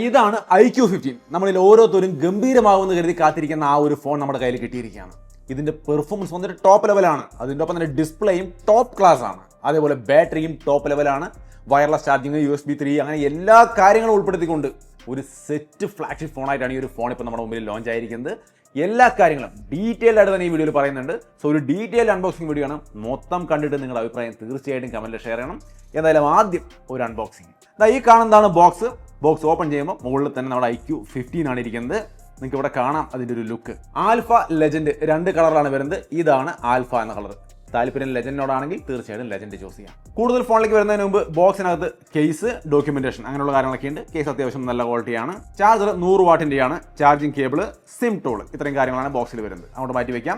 ഇതാണ് iQ15. നമ്മളിൽ ഓരോരുത്തരും ഗംഭീരമാവുമെന്ന് കരുതി കാത്തിരിക്കുന്ന ആ ഒരു ഫോൺ നമ്മുടെ കയ്യിൽ കിട്ടിയിരിക്കുകയാണ്. ഇതിന്റെ പെർഫോമൻസ് വന്നിട്ട് ടോപ്പ് ലെവലാണ്. അതിൻ്റെ ഒപ്പം തന്നെ ഡിസ്പ്ലേയും ടോപ്പ് ക്ലാസ് ആണ്. അതേപോലെ ബാറ്ററിയും ടോപ്പ് ലെവലാണ്. വയർലെസ് ചാർജിങ്, USB 3 അങ്ങനെ എല്ലാ കാര്യങ്ങളും ഉൾപ്പെടുത്തിക്കൊണ്ട് ഒരു സെറ്റ് ഫ്ലാഗ്ഷിപ്പ് ഫോണായിട്ടാണ് ഈ ഒരു ഫോൺ ഇപ്പോൾ നമ്മുടെ മുമ്പിൽ ലോഞ്ച് ആയിരിക്കുന്നത്. എല്ലാ കാര്യങ്ങളും ഡീറ്റെയിൽഡ് ആയിട്ട് തന്നെ ഈ വീഡിയോയിൽ പറയുന്നുണ്ട്. സോ ഒരു ഡീറ്റെയിൽ അൺബോക്സിംഗ് വീഡിയോ ആണ്. മൊത്തം കണ്ടിട്ട് നിങ്ങളുടെ അഭിപ്രായം തീർച്ചയായിട്ടും കമൻറ്റിൽ ഷെയർ ചെയ്യണം. എന്തായാലും ആദ്യം ഒരു അൺബോക്സിംഗ്. ഈ കാണുന്നതാണ് ബോക്സ്. ബോക്സ് ഓപ്പൺ ചെയ്യുമ്പോൾ മുകളിൽ തന്നെ നമ്മുടെ iQ15 ആണ് ഇരിക്കുന്നത്. നിങ്ങൾക്ക് ഇവിടെ കാണാം അതിൻ്റെ ഒരു ലുക്ക്. ആൽഫ, ലെജൻഡ് 2 കളറിലാണ് വരുന്നത്. ഇതാണ് ആൽഫ എന്ന കളർ. താല്പര്യം ലെജൻഡിനോടാണെങ്കിൽ തീർച്ചയായിട്ടും ലെജൻഡ് ചൂസ് ചെയ്യാം. കൂടുതൽ ഫോണിലേക്ക് വരുന്നതിന് മുമ്പ് ബോക്സിനകത്ത് കേസ്, ഡോക്യുമെന്റേഷൻ അങ്ങനെയുള്ള കാര്യങ്ങളൊക്കെ ഉണ്ട്. കേസ് അത്യാവശ്യം നല്ല ക്വാളിറ്റിയാണ്. ചാർജർ 100 വാട്ടിൻ്റെയാണ്. ചാർജിങ് കേബിൾ, സിം ടൂൾ, ഇത്രയും കാര്യങ്ങളാണ് ബോക്സിൽ വരുന്നത്. അങ്ങോട്ട് മാറ്റി വെക്കാം.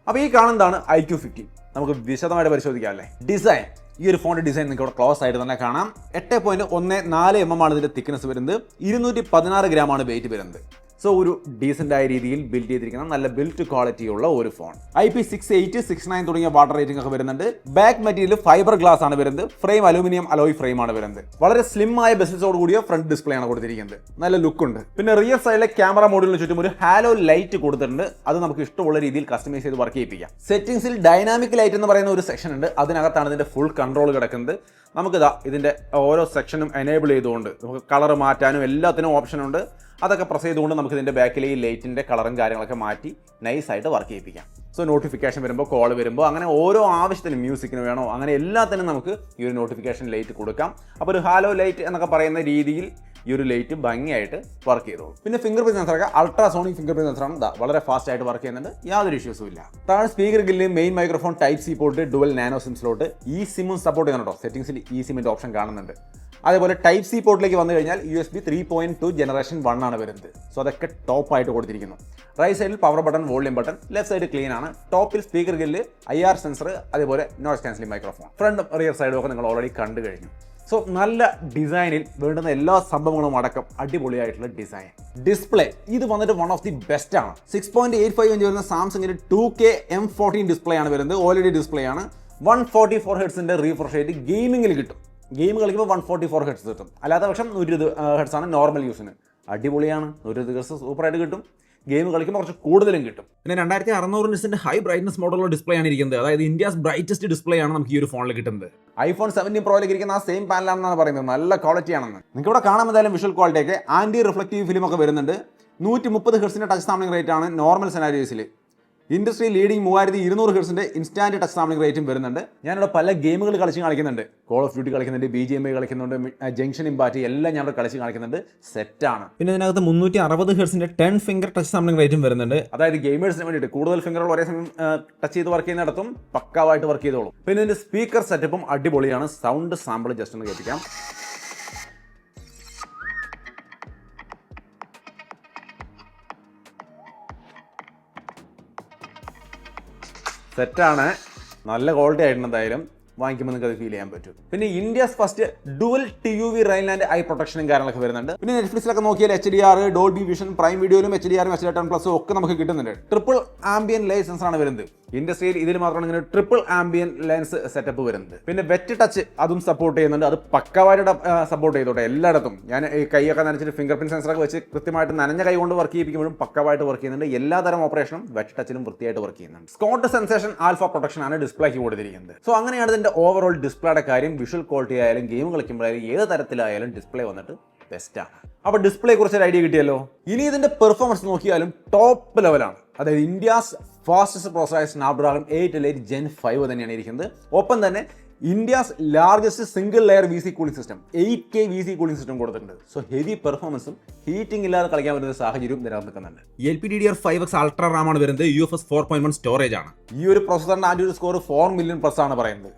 അപ്പോൾ ഈ കാണുന്നതാണ് iQ15. നമുക്ക് വിശദമായിട്ട് പരിശോധിക്കാം അല്ലേ. ഡിസൈൻ, ഈ ഒരു ഫോണിന്റെ ഡിസൈൻ നിങ്ങൾക്ക് ഇവിടെ ക്ലോസ് ആയിട്ട് തന്നെ കാണാം. 8.14 mm ആണ് ഇതിന്റെ തിക്നെസ് വരുന്നത്. 216 ഗ്രാമാണ് വെയിറ്റ് വരുന്നത്. സോ ഒരു ഡീസൻ്റ് ആയ രീതിയിൽ ബിൽഡ് ചെയ്തിരിക്കുന്ന നല്ല ബിൽറ്റ് ക്വാളിറ്റി ഉള്ള ഒരു ഫോൺ. IP68, 69 തുടങ്ങിയ വാട്ടർ റേറ്റിംഗ് ഒക്കെ വരുന്നുണ്ട്. ബാക്ക് മെറ്റീരിയൽ ഫൈബർ ഗ്ലാസ് ആണ് വരുന്നത്. ഫ്രെയിം അലൂമിനിയം അലോയ് ഫ്രെയിം ആണ് വരുന്നത്. വളരെ സ്ലിം ആയ ബെസിൽസോട് കൂടിയ ഫ്രണ്ട് ഡിസ്പ്ലേ ആണ് കൊടുത്തിരിക്കുന്നത്. നല്ല ലുക്ക് ഉണ്ട്. പിന്നെ റിയർ സൈഡിലെ ക്യാമറ മോഡലിന് ചുറ്റും ഒരു ഹാലോ ലൈറ്റ് കൊടുത്തിട്ടുണ്ട്. അത് നമുക്ക് ഇഷ്ടമുള്ള രീതിയിൽ കസ്റ്റമൈസ് ചെയ്ത് വർക്ക് ചെയ്യിപ്പിക്കാം. സെറ്റിംഗ്സിൽ ഡൈനാമിക് ലൈറ്റ് എന്ന് പറയുന്ന ഒരു സെക്ഷൻ ഉണ്ട്. അതിനകത്താണ് ഇതിന്റെ ഫുൾ കൺട്രോൾ കിടക്കുന്നത്. നമുക്കിതാ ഇതിന്റെ ഓരോ സെക്ഷനും എനേബിൾ ചെയ്തുകൊണ്ട് നമുക്ക് കളർ മാറ്റാനും എല്ലാത്തിനും ഓപ്ഷൻ ഉണ്ട്. അതൊക്കെ പ്രസ് ചെയ്തുകൊണ്ട് നമുക്ക് ഇതിൻ്റെ ബാക്കിൽ ഈ ലൈറ്റിൻ്റെ കളറും കാര്യങ്ങളൊക്കെ മാറ്റി നൈസായിട്ട് വർക്ക് ചെയ്യിപ്പിക്കാം. സോ നോട്ടിഫിക്കേഷൻ വരുമ്പോൾ, കോൾ വരുമ്പോൾ, അങ്ങനെ ഓരോ ആവശ്യത്തിനും, മ്യൂസിക്കിന് വേണോ അങ്ങനെ എല്ലാത്തിനും നമുക്ക് ഈ ഒരു നോട്ടിഫിക്കേഷൻ ലൈറ്റ് കൊടുക്കാം. അപ്പോൾ ഒരു ഹാലോ ലൈറ്റ് എന്നൊക്കെ പറയുന്ന രീതിയിൽ ഈ ഒരു ലൈറ്റ് ഭംഗിയായിട്ട് വർക്ക് ചെയ്തോളൂ. പിന്നെ ഫിംഗർ പ്രിന്റ് സെൻസറൊക്കെ അൾട്രാസോണിക് ഫിംഗർ പ്രിന്റ് സെൻസറാണ്. വളരെ ഫാസ്റ്റ് ആയിട്ട് വർക്ക് ചെയ്യുന്നുണ്ട്. യാതൊരു ഇഷ്യൂസും ഇല്ല. താഴെ speaker grill, main microphone, type C port, dual nano sim slot, ഈ സിമ്മും സപ്പോർട്ട് ചെയ്യുന്നുണ്ടോ. സെറ്റിംഗ്സിൽ ഈ സിമ്മിൻ്റെ ഓപ്ഷൻ കാണുന്നുണ്ട്. അതേപോലെ ടൈപ്പ് സി പോർട്ടിലേക്ക് വന്നു കഴിഞ്ഞാൽ USB 3.2 ജനറേഷൻ 1 ആണ് വരുന്നത്. സോ അതൊക്കെ ടോപ്പായിട്ട് കൊടുത്തിരിക്കുന്നു. റൈറ്റ് സൈഡിൽ power button, volume button, left side clean ആണ്. ടോപ്പിൽ സ്പീക്കർ ഗില്ല്, IR സെൻസർ, അതേപോലെ നോയ്സ് ക്യാൻസലിംഗ് മൈക്രോഫോൺ. ഫ്രണ്ടും റിയർ സൈഡും ഒക്കെ നിങ്ങൾ ഓൾറെഡി കണ്ടു കഴിഞ്ഞു. സോ നല്ല ഡിസൈനിൽ വേണ്ടുന്ന എല്ലാ സംഭവങ്ങളും അടക്കം അടിപൊളിയായിട്ടുള്ള ഡിസൈൻ. ഡിസ്പ്ലേ ഇത് വന്നിട്ട് വൺ ഓഫ് ദി ബെസ്റ്റ് ആണ്. 6.85 ഇഞ്ച് വരുന്ന സാംസങ്ങിന്റെ 2K M14 ഡിസ്പ്ലേ ആണ് വരുന്നത്. OLED ഡിസ്പ്ലേ ആണ്. 144 ഹെർട്സിന്റെ റീഫ്രഷ് റേറ്റ് ഗെയിമിംഗിൽ കിട്ടും. ഗെയിം കളിക്കുമ്പോൾ 144 ഹെർട്സ് കിട്ടും. അല്ലാത്ത പക്ഷം 120 ഹെർട്സ് ആണ് നോർമൽ യൂസിന്. അടിപൊളിയാണ്. 120 ഹെർട്സ് സൂപ്പറായിട്ട് കിട്ടും. ഗെയിം കളിക്കുമ്പോൾ കുറച്ച് കൂടുതലും കിട്ടും. പിന്നെ 2600 നിറ്റ്സിന്റെ ഹൈ ബ്രൈറ്റ്നസ് മോഡലുള്ള ഡിസ്പ്ലേ ആണ് ഇരിക്കുന്നത്. അതായത് ഇന്ത്യസ് ബ്രൈറ്റസ്റ്റ് ഡിസ്പ്ലേ ആണ് നമുക്ക് ഈ ഒരു ഫോണിൽ കിട്ടുന്നത്. iPhone 17 Proയിലേക്ക് ഇരിക്കുന്ന ആ സെയിം പാനലാണെന്നാണ് പറയുന്നത്. നല്ല ക്വാളിറ്റി ആണെന്ന് നിങ്ങൾക്ക് ഇവിടെ കാണാൻ എന്തായാലും വിഷ്വൽ ക്വാളിറ്റി ഒക്കെ. ആന്റി റിഫ്ലക്റ്റീവ് ഫിലിം ഒക്കെ വരുന്നുണ്ട്. 130 ഹെർട്സിന്റെ ടച്ച് സാമ്പിളിംഗ് റേറ്റ് ആണ് നോർമൽ സെനാരിയോസിൽ. ഇൻഡസ്ട്രി ലീഡിംഗ് 3200 ഹെർട്സിന്റെ ഇൻസ്റ്റാന്റ് ടച്ച് സാമ്പിളിംഗ് റേറ്റും വരുന്നുണ്ട്. ഞാനിവിടെ പല ഗെയിമുകൾ കളിക്കുന്നുണ്ട്. കോൾ ഓഫ് ഡ്യൂട്ടി കളിക്കുന്നുണ്ട്, BGMI കളിക്കുന്നുണ്ട്, ജംഗ്ഷൻ ഇമ്പാക്റ്റ് എല്ലാം ഞാൻ ഇവിടെ കളിക്കുന്നുണ്ട്. സെറ്റാണ്. പിന്നെ ഇതിനകത്ത് 360 ഹെർട്സിന്റെ 10 ഫിംഗർ ടച്ച് സാമ്പിളിംഗ് റേറ്റും വരുന്നുണ്ട്. അതായത് ഗെയിമേഴ്സിന് വേണ്ടിയിട്ട് കൂടുതൽ ഫിംഗറുകൾ ഒരേ സമയം ടച്ച് ചെയ്ത് വർക്ക് ചെയ്യുന്നിടത്തും പക്കാവായിട്ട് വർക്ക് ചെയ്തോളും. പിന്നെ ഇതിന്റെ സ്പീക്കർ സെറ്റപ്പും അടിപൊളിയാണ്. സൗണ്ട് സാമ്പിൾ ജസ്റ്റ് ഒന്ന് കേൾപ്പിക്കാം. സെറ്റാണ്. നല്ല ക്വാളിറ്റി ആയിട്ടുണ്ട്. എന്തായാലും വാങ്ങിക്കുമ്പോൾ നിങ്ങൾക്ക് അത് ഫീൽ ചെയ്യാൻ പറ്റും. പിന്നെ India's first dual TUV rain and eye പ്രൊട്ടക്ഷനും കാര്യങ്ങളൊക്കെ വരുന്നുണ്ട്. പിന്നെ നെറ്റ്ഫ്ലിക്സിലൊക്കെ നോക്കിയാൽ HDR, ഡോൾബി വിഷൻ, പ്രൈം വീഡിയോയിലും HDR, HD10+ ഒക്കെ നമുക്ക് കിട്ടുന്നുണ്ട്. ട്രിപ്പിൾ ആംബിയൻ ലൈസൻസ് ആണ് വരുന്നത്. ഇൻഡസ്ട്രിയിൽ ഇതിൽ മാത്രമാണ് ഇങ്ങനെ ട്രിപ്പിൾ ആംബിയൻ ലെൻസ് സെറ്റപ്പ് വരുന്നത്. പിന്നെ വെറ്റ് ടച്ച് അതും സപ്പോർട്ട് ചെയ്യുന്നുണ്ട്. അത് പക്കവായിട്ട് സപ്പോർട്ട് ചെയ്തോട്ടെ എല്ലായിടത്തും. ഞാൻ ഈ കൈയൊക്കെ നനച്ചിട്ട് ഫിംഗർ പ്രിന്റ് സെൻസറൊക്കെ വെച്ച് കൃത്യമായിട്ട് നനഞ്ഞ കൈ കൊണ്ട് വർക്ക് ചെയ്യിപ്പിക്കുമ്പോഴും പക്കവായിട്ട് വർക്ക് ചെയ്യുന്നുണ്ട്. എല്ലാതരം ഓപ്പറേഷനും വെറ്റ് ടച്ചിലും വൃത്തിയായിട്ട് വർക്ക് ചെയ്യുന്നുണ്ട്. സ്കോട്ട് സെൻസേഷൻ ആൽഫ പ്രൊട്ടക്ഷൻ ആണ് ഡിസ്പ്ലേക്ക് കൊടുത്തിരിക്കുന്നത്. സോ അങ്ങനെയാണ് ഇതിന്റെ ഓവറോൾ ഡിസ്പ്ലേയുടെ കാര്യം. വിഷ്വൽ ക്വാളിറ്റി ആയാലും ഗെയിം കളിക്കുമ്പോഴായാലും ഏത് തരത്തിലായാലും ഡിസ്പ്ലേ വന്നിട്ട് ബെസ്റ്റാണ്. അപ്പോൾ ഡിസ്പ്ലേ കുറിച്ച് ഒരു ഐഡിയ കിട്ടിയല്ലോ. ഇനി ഇതിന്റെ പെർഫോമൻസ് നോക്കിയാലും ടോപ്പ് ലെവലാണ്. അതായത് India's fastest processor Snapdragon 888 Gen 5 തന്നെയാണ് ഇരിക്കുന്നത്. ഒപ്പം തന്നെ India's largest single layer VC cooling system 8K VC cooling system കൊടുത്തിട്ടുണ്ട്. സോ ഹെവി പെർഫോമൻസും ഹീറ്റിംഗ് ഇല്ലാതെ കളിക്കാൻ പറ്റുന്ന സാഹചര്യവും ഇതിനകത്ത് നിൽക്കുന്നുണ്ട്. LPDDR5X അൾട്രാ റാം ആണ് വരുന്നത്. UFS 4.1 സ്റ്റോറേജ് ആണ്. ഈ ഒരു പ്രോസസറിന്റെ ആൻഡ്രോയിഡ് സ്കോർ 4 മില്യൺ പ്ലസ് ആണ് പറയുന്നത്.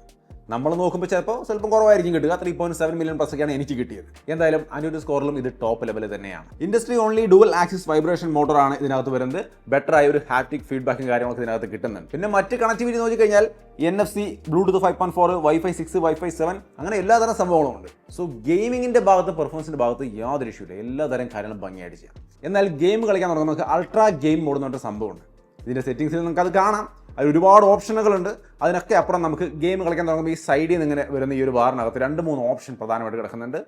നമ്മൾ നോക്കുമ്പോൾ ചിലപ്പോൾ സ്വല്പം കുറവായിരിക്കും കിട്ടുക. 3.7 മില്യൺ പ്ലസ് ഒക്കെയാണ് എനിക്ക് കിട്ടിയത്. എന്തായാലും ആൻഡ്രോയിഡ് സ്കോറിലും ഇത് ടോപ്പ് ലെവൽ തന്നെയാണ്. Industry only dual axis vibration മോട്ടറാണ് ഇതിനകത്ത് വരുന്നത്. ബെറ്റർ ആയ ഒരു ഹാപ്റ്റിക് ഫീഡ്ബാക്കും കാര്യങ്ങളൊക്കെ ഇതിനകത്ത് കിട്ടുന്നുണ്ട്. പിന്നെ മറ്റ് കണക്ടിവിറ്റി നോക്കി കഴിഞ്ഞാൽ NFC, Bluetooth 5.4, Wi-Fi 6, Wi-Fi 7 അങ്ങനെ എല്ലാതരം സംഭവങ്ങളും ഉണ്ട്. സോ ഗെയിമിങ്ങിന്റെ ഭാഗത്ത്, പെർഫോമൻസിന്റെ ഭാഗത്ത് യാതൊരു ഇഷ്യൂ ഇല്ല. എല്ലാതരം കാര്യങ്ങളും ഭംഗിയായിട്ട് ചെയ്യാം. എന്നാൽ ഗെയിം കളിക്കാൻ തുടങ്ങുമ്പോൾ നമുക്ക് അൾട്രാ ഗെയിം മോഡ് എന്ന് പറഞ്ഞ സംഭവമുണ്ട്. ഇതിന്റെ സെറ്റിംഗ്സിൽ നമുക്ക് അത് കാണാം. അതിൽ ഒരുപാട് ഓപ്ഷനുകളുണ്ട്. അതിനൊക്കെ അപ്പുറം നമുക്ക് ഗെയിം കളിക്കാൻ തുടങ്ങുമ്പോൾ ഈ സൈഡിൽ നിന്ന് ഇങ്ങനെ വരുന്ന ഈ ഒരു ബാറിനകത്ത് 2-3 ഓപ്ഷൻ പ്രധാനമായിട്ട് കിടക്കുന്നുണ്ട്.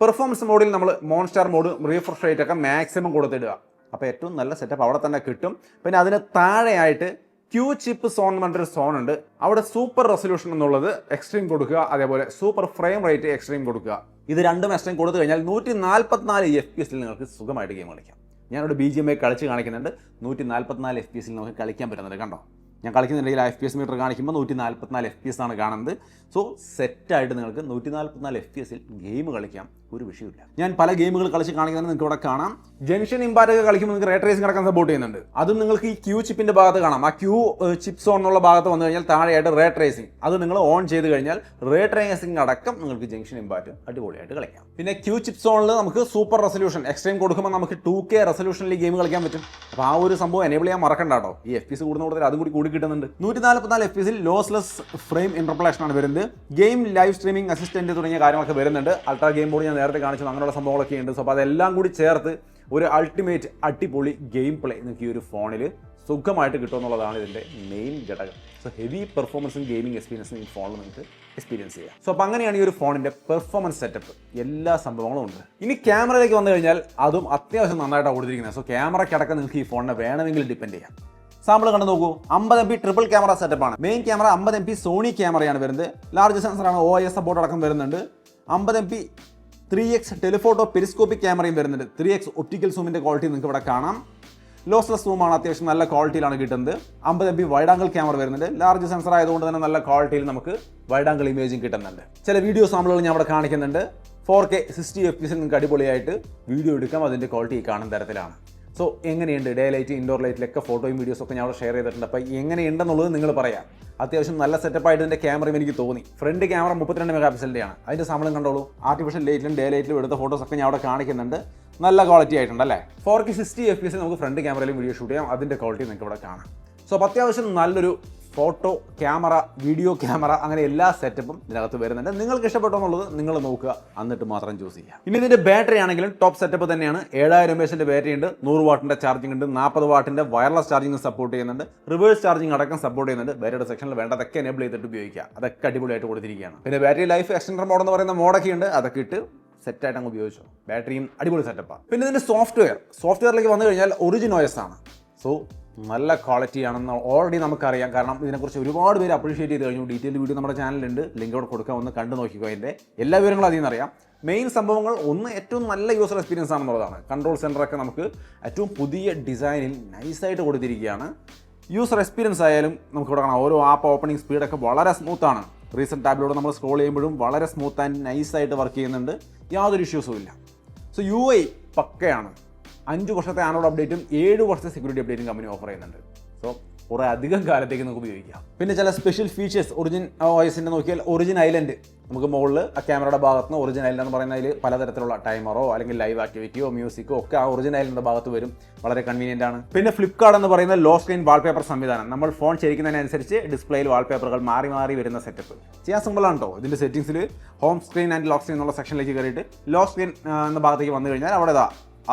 പെർഫോമൻസ് മോഡിൽ നമ്മൾ മോൺസ്റ്റാർ മോഡ് റീഫ്രഷ് റേറ്റ് ഒക്കെ മാക്സിമം കൊടുത്തിടുക. അപ്പോൾ ഏറ്റവും നല്ല സെറ്റപ്പ് അവിടെ തന്നെ കിട്ടും. പിന്നെ അതിന് താഴെയായിട്ട് ക്യൂ ചിപ്പ് സോൺ എന്ന് പറഞ്ഞൊരു സോൺ ഉണ്ട്. അവിടെ സൂപ്പർ റെസൊല്യൂഷൻ എന്നുള്ളത് എക്സ്ട്രീം കൊടുക്കുക, അതേപോലെ സൂപ്പർ ഫ്രെയിം റേറ്റ് എക്സ്ട്രീം കൊടുക്കുക. ഇത് രണ്ടും എക്സ്ട്രീം കൊടുത്തു കഴിഞ്ഞാൽ 144 FPS നിങ്ങൾക്ക് സുഖമായിട്ട് ഗെയിം കളിക്കാം. ഞാനിവിടെ BGMI കളിച്ച് കാണിക്കുന്നുണ്ട്. 144 FPS നമുക്ക് കളിക്കാൻ പറ്റുന്നുണ്ട്. കണ്ടോ, ഞാൻ കളിക്കുന്നുണ്ടെങ്കിൽ FPS മീറ്റർ കാണിക്കുമ്പോൾ 144 FPS ആണ് കാണുന്നത്. സോ സെറ്റായിട്ട് നിങ്ങൾക്ക് 144 FPS ഗെയിം കളിക്കാം, ഒരു വിഷയമില്ല. ഞാൻ പല ഗെയിമുകൾ കളിച്ച് കാണിക്കുന്നത് നിങ്ങൾക്ക് ഇവിടെ കാണാം. ജംഗ്ഷൻ ഇമ്പാക്റ്റ് ഒക്കെ കളിക്കുമ്പോൾ നിങ്ങൾക്ക് റേ ട്രേസിംഗ് അടക്കം സപ്പോർട്ട് ചെയ്യുന്നുണ്ട്. അതും നിങ്ങൾക്ക് ഈ ക്യൂ ചിപ്പിന്റെ ഭാഗത്ത് കാണാം. ആ ക്യൂ ചിപ്പ് സോൺ എന്നുള്ള ഭാഗത്ത് വന്നു കഴിഞ്ഞാൽ താഴെയായിട്ട് റേ ട്രേസിംഗ്, അത് നിങ്ങൾ ഓൺ ചെയ്ത് കഴിഞ്ഞാൽ റേ ട്രേസിംഗ് അടക്കം നിങ്ങൾക്ക് ജംഗ്ഷൻ ഇമ്പാക്റ്റ് അടിപൊളിയായിട്ട് കളിക്കാം. പിന്നെ ക്യൂ ചിപ്പ് സോണിൽ നമുക്ക് സൂപ്പർ റെസൊല്യൂഷൻ എക്സ്ട്രീം കൊടുക്കുമ്പോൾ നമുക്ക് 2K റെസൊല്യൂഷനിൽ ഗെയിം കളിക്കാൻ പറ്റും. അപ്പോൾ ആ ഒരു സംഭവം എനേബിൾ ചെയ്യാൻ മറക്കണ്ട കേട്ടോ. ഈ FPS കൂടുന്ന കൂടുതൽ അതും കൂടി കിട്ടുന്നുണ്ട്. 144 FPS ലോസ്ലെസ് ഫ്രെയിം ഇന്റർപോളേഷൻ ആണ് വരുന്നത്. ഗെയിം ലൈവ് സ്ട്രീമിംഗ് അസിസ്റ്റന്റ് തുടങ്ങിയ കാര്യങ്ങളൊക്കെ വരുന്നുണ്ട്. അൾട്രാ ഗെയിം ബോർഡ് ഞാൻ നേരത്തെ കാണിച്ചു, അങ്ങനെയുള്ള സംഭവങ്ങളൊക്കെ ഉണ്ട്. സോ അപ്പോൾ അതെല്ലാം കൂടി ചേർത്ത് ഒരു അൾട്ടിമേറ്റ് അടിപൊളി ഗെയിം പ്ലേ നിങ്ങൾക്ക് ഈ ഒരു ഫോണിൽ സുഖമായിട്ട് കിട്ടുമെന്നുള്ളതാണ് ഇതിൻ്റെ മെയിൻ ഘടകം. സോ ഹെവി പെർഫോമൻസും ഗെയിമിംഗ് എക്സ്പീരിയൻസും ഈ ഫോണിൽ നിങ്ങൾക്ക് എക്സ്പീരിയൻസ് ചെയ്യാം. സോ അപ്പോൾ അങ്ങനെയാണ് ഈ ഒരു ഫോണിൻ്റെ പെർഫോമൻസ് സെറ്റപ്പ്. എല്ലാ സംഭവങ്ങളും ഉണ്ട്. ഇനി ക്യാമറയിലേക്ക് വന്നു കഴിഞ്ഞാൽ അതും അത്യാവശ്യം നന്നായിട്ടാണ് കൊടുത്തിരിക്കുന്നത്. സോ ക്യാമറയ്ക്കടക്കം നിങ്ങൾക്ക് ഈ ഫോണിനെ വേണമെങ്കിൽ ഡിപ്പെൻഡ് ചെയ്യാം. സാമ്പിൾ കണ്ടു നോക്കൂ. 50 MP ട്രിപ്പിൾ ക്യാമറ സെറ്റപ്പാണ്. മെയിൻ ക്യാമറ 50 MP സോണി ക്യാമറയാണ് വരുന്നത്. ലാർജ് സെൻസറാണ്, OIS സപ്പോർട്ട് അടക്കം വരുന്നുണ്ട്. 50 MP 3x ടെലിഫോട്ടോ പെരിസ്കോപ്പിക് ക്യാമറയും വരുന്നുണ്ട്. 3x ഒപ്റ്റിക്കൽ സൂമിൻ്റെ ക്വാളിറ്റി നിങ്ങൾക്ക് ഇവിടെ കാണാം. ലോസ്ലെസ് സൂമാണ്, അത്യാവശ്യം നല്ല ക്വാളിറ്റിയിലാണ് കിട്ടുന്നത്. 50 MP വൈഡ് ആംഗിൾ ക്യാമറ വരുന്നുണ്ട്. ലാർജ് സെൻസർ ആയതുകൊണ്ട് തന്നെ നല്ല ക്വാളിറ്റിയിൽ നമുക്ക് വൈഡ് ആംഗിൾ ഇമേജും കിട്ടുന്നുണ്ട്. ചില വീഡിയോ സാമ്പിളുകൾ ഞാൻ അവിടെ കാണിക്കുന്നുണ്ട്. 4K 60 FPS നിങ്ങൾക്ക് അടിപൊളിയായിട്ട് വീഡിയോ എടുക്കാം. അതിൻ്റെ ക്വാളിറ്റി കാണുന്ന തരത്തിലാണ്. സോ എങ്ങനെയുണ്ട് ഡേ ലൈറ്റ്, ഇൻഡോർ ലൈറ്റിലൊക്കെ ഫോട്ടോയും വീഡിയോസൊക്കെ ഞാൻ അവിടെ ഷെയർ ചെയ്തിട്ടുണ്ട്. അപ്പോൾ എങ്ങനെയുണ്ടെന്നുള്ളത് നിങ്ങൾ പറയാം. അത്യാവശ്യം നല്ല സെറ്റപ്പായിട്ട് ഇതിൻ്റെ ക്യാമറയും എനിക്ക് തോന്നി. ഫ്രണ്ട് ക്യാമറ 32 മെഗാപിക്സലിൻ്റെയാണ്. അതിൻ്റെ സാമ്പിളും കണ്ടോളൂ. ആർട്ടിഫിഷ്യൽ ലൈറ്റിലും ഡേ ലൈറ്റിലും എടുത്ത ഫോട്ടോസൊക്കെ ഞാൻ അവിടെ കാണിക്കുന്നുണ്ട്. നല്ല ക്വാളിറ്റി ആയിട്ടുണ്ട് അല്ലേ. 4K 60 FPS നമുക്ക് ഫ്രണ്ട് ക്യാമറയിലും വീഡിയോ ഷൂട്ട് ചെയ്യാം. അതിൻ്റെ ക്വാളിറ്റി നിങ്ങൾക്ക് ഇവിടെ കാണാം. സോ അപ്പോൾ അത്യാവശ്യം നല്ലൊരു ഫോട്ടോ ക്യാമറ, വീഡിയോ ക്യാമറ, അങ്ങനെ എല്ലാ സെറ്റപ്പും ഇതിനകത്ത് വരുന്നുണ്ട്. നിങ്ങൾക്ക് ഇഷ്ടപ്പെട്ടോ എന്നുള്ളത് നിങ്ങൾ നോക്കുക, എന്നിട്ട് മാത്രം ചൂസ് ചെയ്യുക. ഇനി ഇതിൻ്റെ ബാറ്ററി ആണെങ്കിലും ടോപ്പ് സെറ്റപ്പ് തന്നെയാണ്. 7000 mAh ബാറ്ററി ഉണ്ട്, 100 വാട്ടിൻ്റെ ചാർജിംഗ് ഉണ്ട്, 40 വാട്ടിൻ്റെ വയർലെസ് ചാർജിംഗ് സപ്പോർട്ട് ചെയ്യുന്നുണ്ട്, റിവേഴ്സ് ചാർജിംഗ് അടക്കം സപ്പോർട്ട് ചെയ്യുന്നുണ്ട്. ബാറ്ററിയുടെ സെക്ഷനിൽ വേണ്ടതൊക്കെ എനേബിൾ ചെയ്തിട്ട് ഉപയോഗിക്കുക. അതൊക്കെ അടിപൊളിയായിട്ട് കൊടുത്തിരിക്കുകയാണ്. പിന്നെ ബാറ്ററി ലൈഫ് എക്സ്റ്റൻഡർ മോഡ് എന്ന് പറയുന്ന മോഡൊക്കെ ഉണ്ട്. അതൊക്കെ ഇട്ട് സെറ്റായിട്ട് അങ്ങ് ഉപയോഗിച്ചു. ബാറ്ററിയും അടിപൊളി സെറ്റപ്പാണ്. പിന്നെ ഇതിൻ്റെ സോഫ്റ്റ്വെയറിലേക്ക് വന്നു കഴിഞ്ഞാൽ ഒറിജിൻ OS ആണ്. സോ നല്ല ക്വാളിറ്റി ആണെന്ന് ഓൾറെഡി നമുക്കറിയാം. കാരണം ഇതിനെക്കുറിച്ച് ഒരുപാട് പേര് അപ്രീഷിയേറ്റ് ചെയ്ത് കഴിഞ്ഞു. ഡീറ്റെയിൽ വീഡിയോ നമ്മുടെ ചാനലിലുണ്ട്, ലിങ്ക് അവിടെ കൊടുക്കാം, ഒന്ന് കണ്ടു നോക്കിക്കോ. അതിൻ്റെ എല്ലാ വിവരങ്ങളും അതിൽ നിന്നറിയാം. മെയിൻ സംഭവങ്ങൾ ഒന്ന്, ഏറ്റവും നല്ല യൂസർ എക്സ്പീരിയൻസ് ആണെന്നുള്ളതാണ്. കൺട്രോൾ സെൻറ്ററൊക്കെ നമുക്ക് ഏറ്റവും പുതിയ ഡിസൈനിൽ നൈസായിട്ട് കൊടുത്തിരിക്കുകയാണ്. യൂസർ എക്സ്പീരിയൻസ് ആയാലും നമുക്കിവിടെ കാണാം. ഓരോ ആപ്പ് ഓപ്പണിംഗ് സ്പീഡൊക്കെ വളരെ സ്മൂത്താണ്. റീസെൻറ്റ് ടാബിലൂടെ നമ്മൾ സ്ക്രോൾ ചെയ്യുമ്പോഴും വളരെ സ്മൂത്ത് ആൻഡ് നൈസായിട്ട് വർക്ക് ചെയ്യുന്നുണ്ട്. യാതൊരു ഇഷ്യൂസും ഇല്ല. So UI പക്കയാണ്. 5 വർഷത്തെ ആൻഡ്രോയിഡ് അപ്ഡേറ്റും 7 വർഷത്തെ സെക്യൂരിറ്റി അപ്ഡേറ്റും കമ്പനി ഓഫർ ചെയ്യുന്നുണ്ട്. സോ കുറേ അധികം കാലത്തേക്ക് നമുക്ക് ഉപയോഗിക്കാം. പിന്നെ ചില സ്പെഷ്യൽ ഫീച്ചേഴ്സ് ഒറിജിൻ OSൻ്റെ നോക്കിയാൽ ഒറിജിൻ ഐലൻഡ് നമുക്ക് മുകളിൽ ആ ക്യാമറയുടെ ഭാഗത്ത് നിന്ന് ഒറിജിൻ ഐലൻഡ് എന്ന് പറയുന്നതിൽ പലതരത്തിലുള്ള ടൈമറോ അല്ലെങ്കിൽ ലൈവ് ആക്ടിവിറ്റിയോ മ്യൂസിക്കോ ഒക്കെ ആ ഒറിജിൻ ഐലൻഡിൻ്റെ ഭാഗത്ത് വരും. വളരെ കൺവീനിയൻ്റ് ആണ്. പിന്നെ ഫ്ലിപ്കാർട്ട് എന്ന് പറയുന്ന ലോ സ്ക്രീൻ വാൾപേപ്പർ സംവിധാനം. നമ്മൾ ഫോൺ ചരിക്കുന്നതിനനുസരിച്ച് ഡിസ്പ്ലേയിൽ വാൾപേപ്പറുകൾ മാറി മാറി വരുന്ന സെറ്റപ്പ് ചെയ്യാൻ സിമ്പിളാണ് കേട്ടോ. ഇതിൻ്റെ സെറ്റിംഗ്സിൽ home screen and lock screen എന്നുള്ള സെക്ഷനിലേക്ക് കയറിയിട്ട് ലോ സ്ക്രീൻ എന്ന ഭാഗത്തേക്ക് വന്നു കഴിഞ്ഞാൽ അവിടെ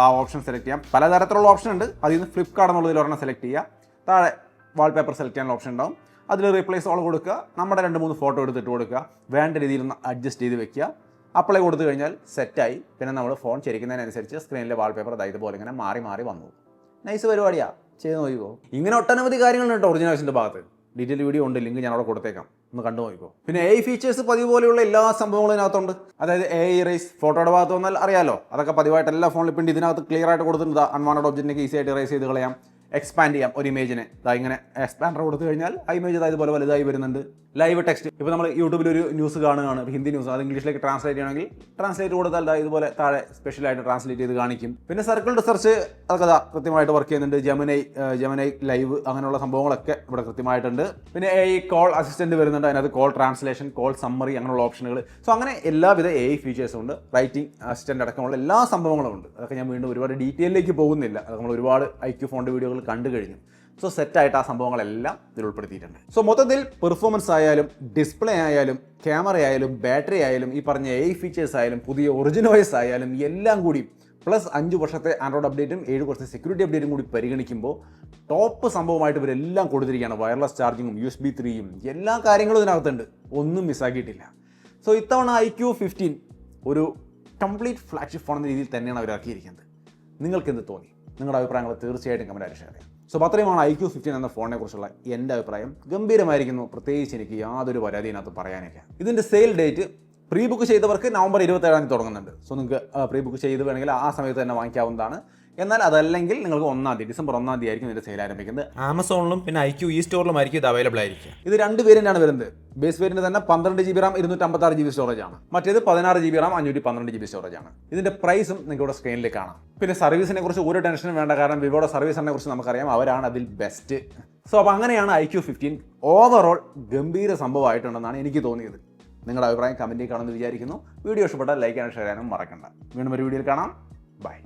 ആ ഓപ്ഷൻ സെലക്ട് ചെയ്യാം. പലതരത്തിലുള്ള ഓപ്ഷൻ ഉണ്ട്. അതിൽ നിന്ന് ഫ്ലിപ്കാർട്ട് എന്നുള്ളതിൽ ഒരെണ്ണം സെലക്ട് ചെയ്യുക. താഴെ വാൾപേപ്പർ സെലക്ട് ചെയ്യാനുള്ള ഓപ്ഷൻ ഉണ്ടാവും. അതിൽ റീപ്ലേസ് ഓൾ കൊടുക്കുക. നമ്മുടെ 2-3 ഫോട്ടോ എടുത്തിട്ട് കൊടുക്കുക. വേണ്ട രീതിയിൽ ഒന്ന് അഡ്ജസ്റ്റ് ചെയ്ത് വെക്കുക. അപ്ലൈ കൊടുത്തു കഴിഞ്ഞാൽ സെറ്റായി. പിന്നെ നമ്മൾ ഫോൺ ചരിക്കുന്നതിനനുസരിച്ച് സ്ക്രീനിലെ വാൾപേപ്പർ ഇതുപോലെ ഇങ്ങനെ മാറി മാറി വന്നു. നൈസ് പരിപാടിയാണ്, ചെയ്ത് നോക്കിക്കോ. ഇങ്ങനെ ഒട്ടനവധി കാര്യങ്ങളുണ്ട് കേട്ടോ ഒറിജിനൽസിൻ്റെ ഭാഗത്ത്. ഡീറ്റെയിൽ വീഡിയോ ഉണ്ട്, ലിങ്ക് ഞാൻ അവിടെ കൊടുത്തേക്കാം, ഒന്ന് കണ്ടു നോക്കിക്കോ. പിന്നെ AI ഫീച്ചേഴ്സ് പതിവ് പോലെയുള്ള എല്ലാ സംഭവങ്ങളും ഇതിനകത്തുണ്ട്. അതായത് AI ഇറേസ്, ഫോട്ടോയുടെ ഭാഗത്ത് വന്നാൽ അറിയാലോ, അതൊക്കെ പതിവായിട്ട് എല്ലാ ഫോണിലും പിന്നെ ഇതിനകത്ത് ക്ലിയർ ആയിട്ട് കൊടുത്തിട്ടുണ്ട്. അൺവാണ്ടഡ് ഒബ്ജക്റ്റിനൊക്കെ ഈസി ആയിട്ട് ഇറേസ് ചെയ്ത് കളയാം. എക്സ്പാൻഡ് ചെയ്യാം ഒരു ഇമേജിനെ. ഇങ്ങനെ എക്സ്പാൻഡർ കൊടുത്തു കഴിഞ്ഞാൽ ആ ഇമേജ് ഇതുപോലെ വലുതായി വരുന്നുണ്ട്. ലൈവ് ടെക്സ്റ്റ്, ഇപ്പോൾ നമ്മൾ യൂട്യൂബിൽ ഒരു ന്യൂസ് കാണുകയാണ്, ഹിന്ദി ന്യൂസ്, അത് ഇംഗ്ലീഷിലേക്ക് ട്രാൻസ്ലേറ്റ് ചെയ്യണമെങ്കിൽ ട്രാൻസ്ലേറ്റ് കൊടുത്താൽ ഇതുപോലെ താഴെ സ്പെഷ്യലായിട്ട് ട്രാൻസ്ലേറ്റ് ചെയ്ത് കാണിക്കും. പിന്നെ സർക്കിൾ റിസർച്ച് അതൊക്കെ കൃത്യമായിട്ട് വർക്ക് ചെയ്യുന്നുണ്ട്. ജെമിനൈ ലൈവ് അങ്ങനെയുള്ള സംഭവങ്ങളൊക്കെ ഇവിടെ കൃത്യമായിട്ടുണ്ട്. പിന്നെ AI കോൾ അസിസ്റ്റൻറ്റ് വരുന്നുണ്ട്. അതിനകത്ത് കോൾ ട്രാൻസ്ലേഷൻ, കോൾ സമ്മറി അങ്ങനെയുള്ള ഓപ്ഷനുകൾ. സോ അങ്ങനെ എല്ലാവിധ AI ഫീച്ചേഴ്സും ഉണ്ട്. റൈറ്റിംഗ് അസിസ്റ്റൻ്റ് അടക്കമുള്ള എല്ലാ സംഭവങ്ങളും ഉണ്ട്. അതൊക്കെ ഞാൻ വീണ്ടും ഒരുപാട് ഡീറ്റെയിലേക്ക് പോകുന്നില്ല. അത് നമ്മൾ ഒരുപാട് IQ ഫോണിൻ്റെ വീഡിയോകൾ കണ്ടു കഴിഞ്ഞു. സോ സെറ്റായിട്ട് ആ സംഭവങ്ങളെല്ലാം ഇതിൽ ഉൾപ്പെടുത്തിയിട്ടുണ്ട്. സോ മൊത്തത്തിൽ പെർഫോമൻസ് ആയാലും ഡിസ്പ്ലേ ആയാലും ക്യാമറ ആയാലും ബാറ്ററി ആയാലും ഈ പറഞ്ഞ AI ഫീച്ചേഴ്സ് ആയാലും പുതിയ ഒറിജിൻ OS ആയാലും എല്ലാം കൂടി പ്ലസ് 5 വർഷത്തെ ആൻഡ്രോയിഡ് അപ്ഡേറ്റും 7 വർഷത്തെ സെക്യൂരിറ്റി അപ്ഡേറ്റും കൂടി പരിഗണിക്കുമ്പോൾ ടോപ്പ് സംഭവമായിട്ട് ഇവരെല്ലാം കൊടുത്തിരിക്കുകയാണ്. വയർലെസ് ചാർജിങ്ങും USB 3യും എല്ലാ കാര്യങ്ങളും ഇതിനകത്തുണ്ട്. ഒന്നും മിസ്സാക്കിയിട്ടില്ല. സോ ഇത്തവണ IQ 15 ഒരു കംപ്ലീറ്റ് ഫ്ലാഗ്ഷിപ്പ് ഫോൺ എന്ന രീതിയിൽ തന്നെയാണ് അവർ ഇറക്കിയിരിക്കുന്നത്. നിങ്ങൾക്ക് എന്ത് തോന്നി? നിങ്ങളുടെ അഭിപ്രായങ്ങൾ തീർച്ചയായിട്ടും കമൻറ്റായിട്ട് ഷെയർ ചെയ്യാം. സോ അത്രയുമാണ് iQ15 എന്ന ഫോണിനെ കുറിച്ചുള്ള എൻ്റെ അഭിപ്രായം. ഗംഭീരമായിരിക്കുന്നു, പ്രത്യേകിച്ച് എനിക്ക് യാതൊരു പരാതിയിനകത്ത് പറയാനില്ല. ഇതിൻ്റെ സെയിൽ ഡേറ്റ് പ്രീ ബുക്ക് ചെയ്തവർക്ക് നവംബർ 27 തുടങ്ങുന്നുണ്ട്. സോ നിങ്ങൾക്ക് പ്രീ ബുക്ക് ചെയ്ത് വേണമെങ്കിൽ ആ സമയത്ത് തന്നെ വാങ്ങിക്കാവുന്നതാണ്. എന്നാൽ അതല്ലെങ്കിൽ നിങ്ങൾക്ക് ഡിസംബർ 1 ആയിരിക്കും ഇതിൻ്റെ സെയിൽ ആരംഭിക്കുന്നത്. ആമസോണിലും പിന്നെ IQ സ്റ്റോറിലുമായിരിക്കും ഇത് അവൈലബിൾ ആയിരിക്കും. ഇത് 2 വേരിയൻ്റാണ് വരുന്നത്. ബേസ് വേരിയൻ്റ് തന്നെ 12 GB റാം 256 GB സ്റ്റോറേജ് ആണ്. മറ്റേത് 16 GB റാം 512 GB സ്റ്റോറേജ് ആണ്. ഇതിൻ്റെ പ്രൈസും നിങ്ങൾക്ക് ഇവിടെ സ്ക്രീനിൽ കാണാം. പിന്നെ സർവീസിനെ കുറിച്ച് ഒരു ടെൻഷനും വേണ്ട, കാരണം വിവോയുടെ സർവീസിനെ കുറിച്ച് നമുക്കറിയാം, അവരാണ് അതിൽ ബെസ്റ്റ്. സോ അപ്പോൾ അങ്ങനെയാണ് iQ15 ഓവറോൾ ഗംഭീര സംഭവമായിട്ടുണ്ടെന്നാണ് എനിക്ക് തോന്നിയത്. നിങ്ങളുടെ അഭിപ്രായം കമൻറ്റിൽ കാണുമെന്ന് വിചാരിക്കുന്നു. വീഡിയോ ഇഷ്ടപ്പെട്ടാൽ ലൈക്ക് ചെയ്യാനും ഷെയർ ചെയ്യാനും മറക്കണ്ട. വീണ്ടും ഒരു വീഡിയോയിൽ കാണാം. ബൈ.